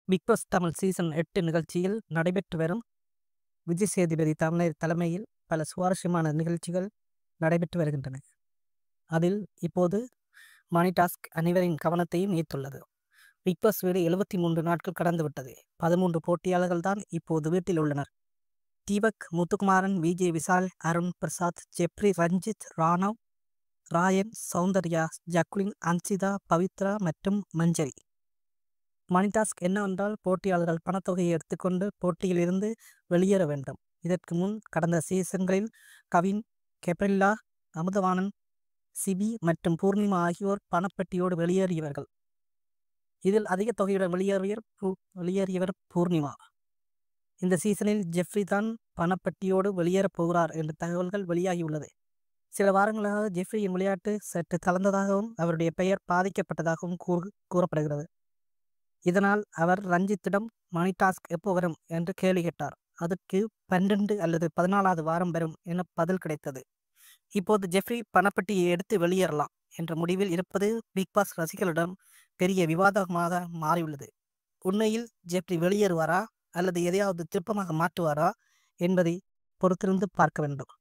Big pass Tamil season 8 நிகழ்ச்சியில் நடைபெற்று வரும் விஜய் சேதுபதி தலைமையில் பல சுவாரஸ்யமான நிகழ்ச்சிகள் நடைபெற்று வருகின்றன. அதில் இப்போது மணி டாஸ்க் அனைவரின் கவனத்தையும் ஈர்த்துள்ளது. பிக் பாஸ் வீடு 73 நாட்கள் கடந்துவிட்டது. 13 போட்டியாளர்கள் தான் இப்போது வீட்டில் உள்ளனர். தீபக், முத்துக்குமாரன், விஜய் விஷால், அருண் பிரசாத், ஜெப்ரி, ரஞ்சித், ராணவ், ராயன், சௌந்தர்யா, ஜக்குலின், அன்சிதா, பவித்ரா மற்றும் மஞ்சரி. மணி டாஸ்க் என்னவென்றால், போட்டியாளர்கள் பணத்தொகையை எடுத்துக்கொண்டு போட்டியில் இருந்து வெளியேற வேண்டும். இதற்கு முன் கடந்த சீசன்களில் கவின், கெப்ரில்லா, அமுதவாணன், சிபி மற்றும் பூர்ணிமா ஆகியோர் பணப்பெட்டியோடு வெளியேறியவர்கள். இதில் அதிக தொகையுடன் வெளியேறியவர் பூர்ணிமா. இந்த சீசனில் ஜெஃப்ரி தான் பணப்பெட்டியோடு வெளியேறப் போகிறார் என்ற தகவல்கள் வெளியாகியுள்ளது. சில வாரங்களாக ஜெஃப்ரியின் விளையாட்டு சற்று கலந்ததாகவும் அவருடைய பெயர் பாதிக்கப்பட்டதாகவும் கூறப்படுகிறது. இதனால் அவர் ரஞ்சித்திடம் மணி டாஸ்க் எப்போ வரும் என்று கேள்வி கேட்டார். அதற்கு 12 அல்லது 14வது வாரம் வரும் என பதில் கிடைத்தது. இப்போது ஜெஃப்ரி பணப்பெட்டியை எடுத்து வெளியேறலாம் என்ற முடிவில் இருப்பது பிக் பாஸ் ரசிகர்களிடம் பெரிய விவாதமாக மாறியுள்ளது. உண்மையில் ஜெஃப்ரி வெளியேறுவாரா அல்லது எதையாவது திருப்பமாக மாற்றுவாரா என்பதை பொறுத்திருந்து பார்க்க வேண்டும்.